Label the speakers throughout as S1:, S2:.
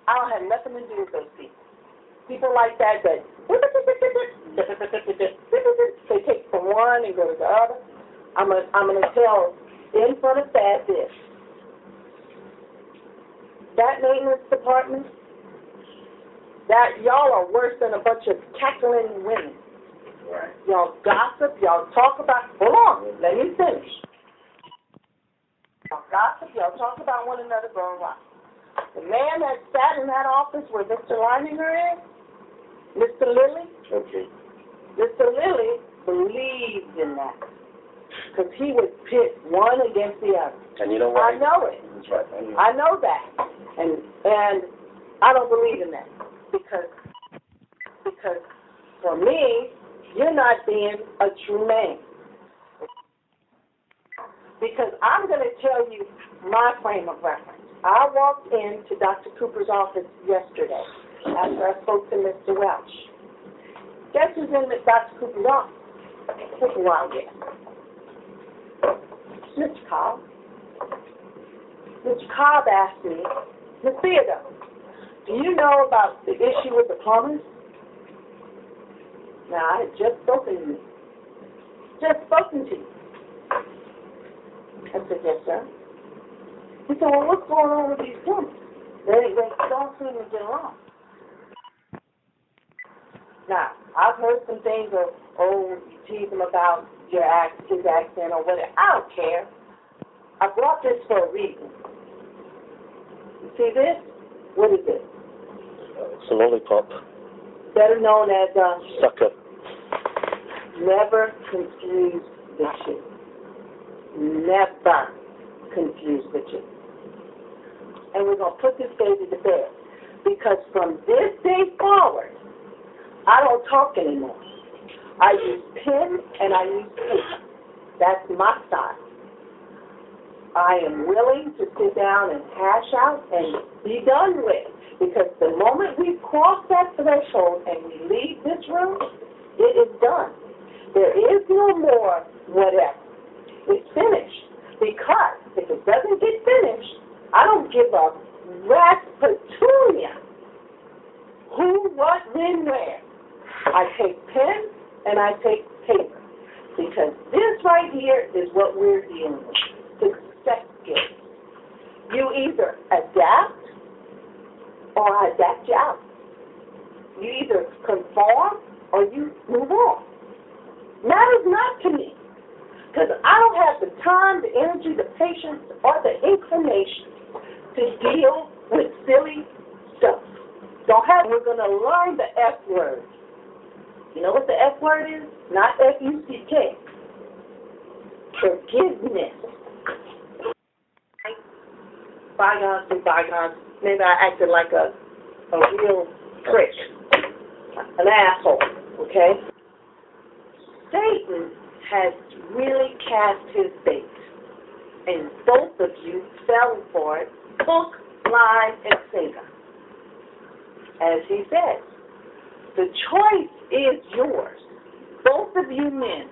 S1: I don't have nothing to do with those people. People like that they take from one and go to the other. I'm gonna tell in front of that this. That maintenance department, that y'all are worse than a bunch of cackling women.
S2: Right.
S1: Y'all gossip, y'all talk about, hold on, let me finish. Y'all gossip, y'all talk about one another, blah, blah, blah. The man that sat in that office where Mr. Leininger is, Mr. Lilly,
S2: Okay.
S1: Mr. Lilly believed in that because he would pit one against the other.
S2: And you know what?
S1: I know it.
S2: That's right.
S1: I know that. And I don't believe in that because for me, you're not being a true man. Because I'm going to tell you my frame of reference. I walked into Dr. Cooper's office yesterday after I spoke to Mr. Welch. Guess who's in Dr. Cooper's office? Take a wild guess. Mr. Cobb. Mr. Cobb asked me, Ms. Billeaudeau, do you know about the issue with the plumbers? Now, I had just spoken to you. I said, yes, sir. He said, well, what's going on with these plumbers? They don't seem to get along. Now, I've heard some things of, you tease him about his accent or whatever. I don't care. I brought this for a reason. You see this? What is it?
S2: It's a lollipop.
S1: Better known as a
S2: sucker.
S1: Never confuse the two. Never confuse the two. And we're going to put this baby to bed. Because from this day forward, I don't talk anymore. I use pen and I use paper. That's my style. I am willing to sit down and hash out and be done with. Because the moment we cross that threshold and we leave this room, it is done. There is no more whatever. It's finished. Because if it doesn't get finished, I don't give a rat's petunia who, what, when, where. I take pen and I take paper. Because this right here is what we're dealing with. Success skills. You either adapt or I adapt you out. You either conform or you move on. Matters not to me. Because I don't have the time, the energy, the patience, or the inclination to deal with silly stuff. We're going to learn the F word. You know what the F word is? Not F-U-C-K. Forgiveness. Bygones be bygones. Maybe I acted like a real prick, an asshole, okay? Satan has really cast his bait, and both of you fell for it, hook, line, and sinker. As he says, the choice is yours. Both of you men,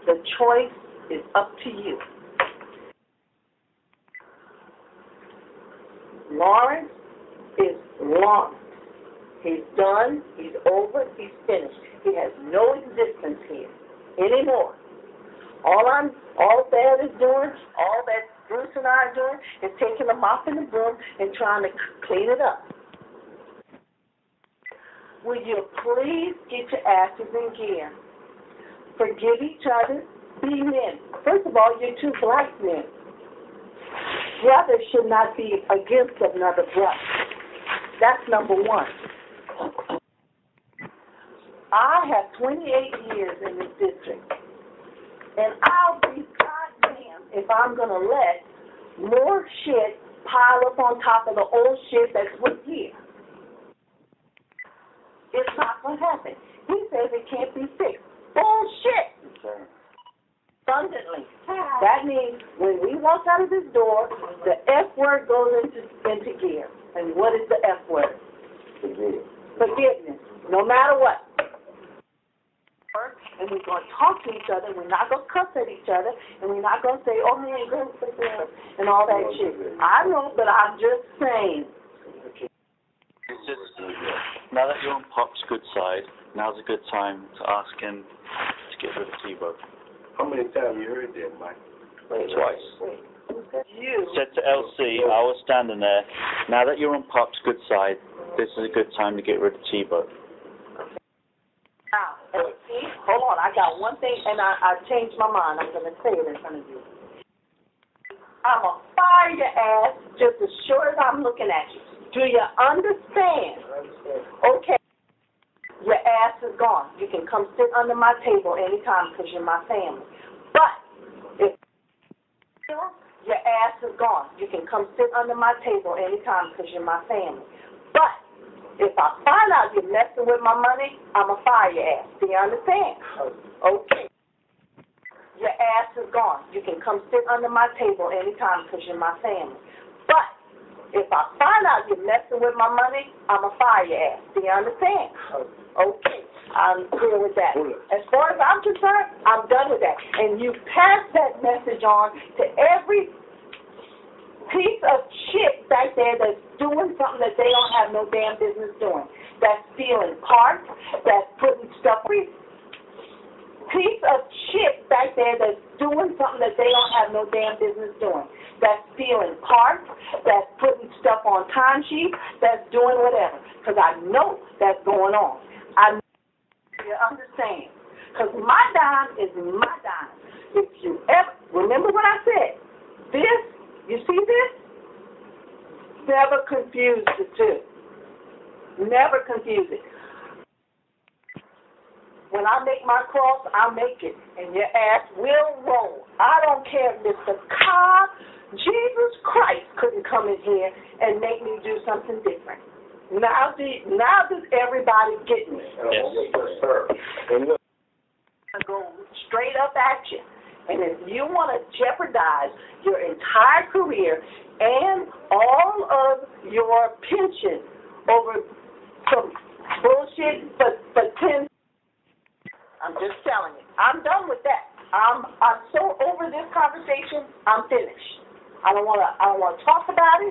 S1: the choice is up to you. Lawrence is Lawrence. He's done, he's over, he's finished. He has no existence here anymore. All that is doing, all that Bruce and I are doing is taking a mop and a broom and trying to clean it up. Will you please get your asses in gear? Forgive each other. Be men. First of all, you're two black men. Brothers should not be against another brother. That's number one. I have 28 years in this district, and I'll be goddamn if I'm going to let more shit pile up on top of the old shit that's with here. It's not going to happen. He says it can't be fixed. Bullshit. Abundantly. That means when we walk out of this door, the F word goes into gear. And what is the F word? Forgiveness. No matter what. And we're going to talk to each other. We're not going to cuss at each other. And we're not going to say, oh, man, go and all that shit. I know, but I'm just saying.
S2: Now that you're on Pop's good side, now's a good time to ask him to get rid of Tebow.
S3: How many times you heard that, Mike?
S2: Twice.
S1: You.
S2: Said to LC, I was standing there, now that you're on Pop's good side, this is a good time to get rid of Tebow.
S1: Now, LC, hold on. I got one thing, and I changed my mind. I'm going to say it in front of you. I'm going to fire your ass just as sure as I'm looking at you. Do you understand? Okay. Your ass is gone. You can come sit under my table anytime because you're my family. But if your ass is gone, you can come sit under my table anytime because you're my family. But if I find out you're messing with my money, I'm going to fire your ass. Do you understand? Okay. Your ass is gone. You can come sit under my table anytime because you're my family. But if I find out you're messing with my money, I'm going to fire your ass. Do you understand? Okay. I'm clear with that. As far as I'm concerned, I'm done with that. And you pass that message on to every piece of shit back there that's doing something that they don't have no damn business doing. That's stealing parts, that's putting stuff... Piece of shit back there that's doing something that they don't have no damn business doing. That's stealing parts, that's putting stuff on timesheets, that's doing whatever. Because I know that's going on. I know you understand. Because my dime is my dime. If you ever, remember what I said, this, you see this? Never confuse the two. Never confuse it. When I make my cross, I make it, and your ass will roll. I don't care if Mr. Cobb, Jesus Christ couldn't come in here and make me do something different. Now does everybody get me?
S2: Yes,
S3: sir.
S1: I go straight up at you. And if you want to jeopardize your entire career and all of your pension over some bullshit for 10, I'm just telling you. I'm done with that. I'm so over this conversation. I'm finished. I don't want to talk about it.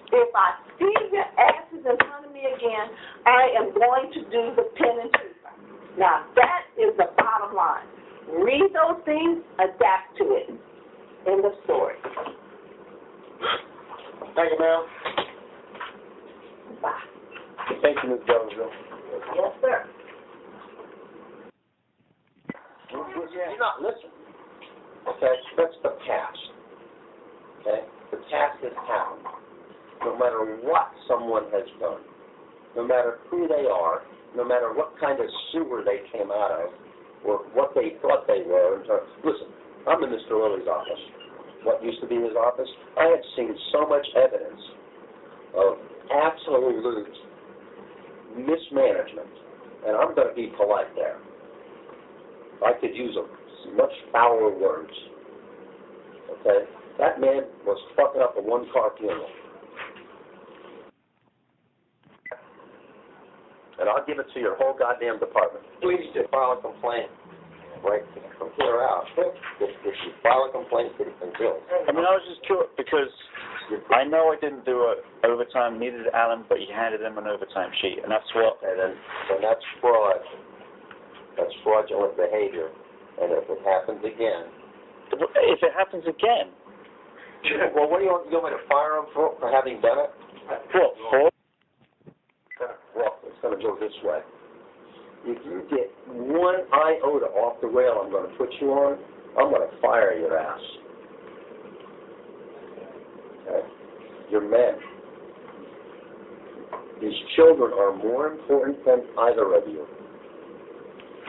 S1: If I see your asses in front of me again, I am going to do the pen and paper. Now that is the bottom line. Read those things, adapt to it. End of story.
S3: Thank you, ma'am.
S1: Bye.
S3: Thank you, Ms. Billeaudeau.
S1: Yes, sir.
S4: You're not listening. Okay? That's the past. Okay? The past has happened. No matter what someone has done, no matter who they are, no matter what kind of sewer they came out of, or what they thought they were. Listen, I'm in Mr. Lilly's office. What used to be his office? I had seen so much evidence of absolute mismanagement, and I'm going to be polite there. I could use much fouler words. Okay? That man was fucking up a one-car funeral. And I'll give it to your whole goddamn department. Please do. File a complaint. Right from here out. If you file a complaint, get it billed.
S2: I mean, I was just curious because I know I didn't do overtime, neither did Alan, but he handed him an overtime sheet, and that's what...
S4: And that's fraud. That's fraudulent behavior. And if it happens again...
S2: If it happens again?
S4: Well, what do you want me to fire him for having done it?
S2: What, for?
S4: Well, it's going to go this way. If you get one iota off the rail I'm going to put you on, I'm going to fire your ass. Okay? You're men. These children are more important than either of you.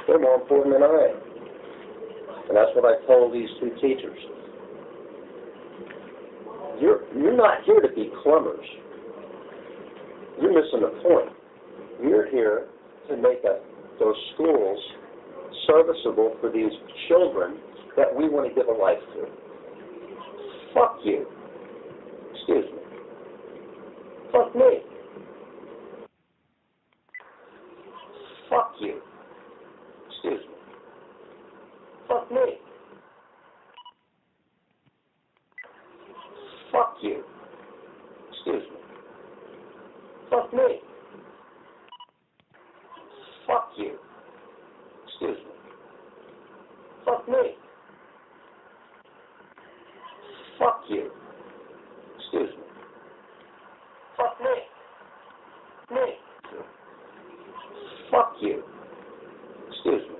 S4: They're more important than I am. And that's what I told these two teachers. You're not here to be plumbers. You're missing the point. You're here to make those schools serviceable for these children that we want to give a life to. Fuck you. Excuse me. Fuck me. Fuck you. Excuse me. Fuck me. Fuck you. Excuse me. Fuck me.
S1: Me.
S4: Fuck you. Excuse me.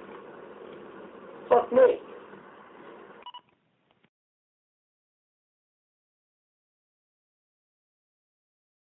S1: Fuck me.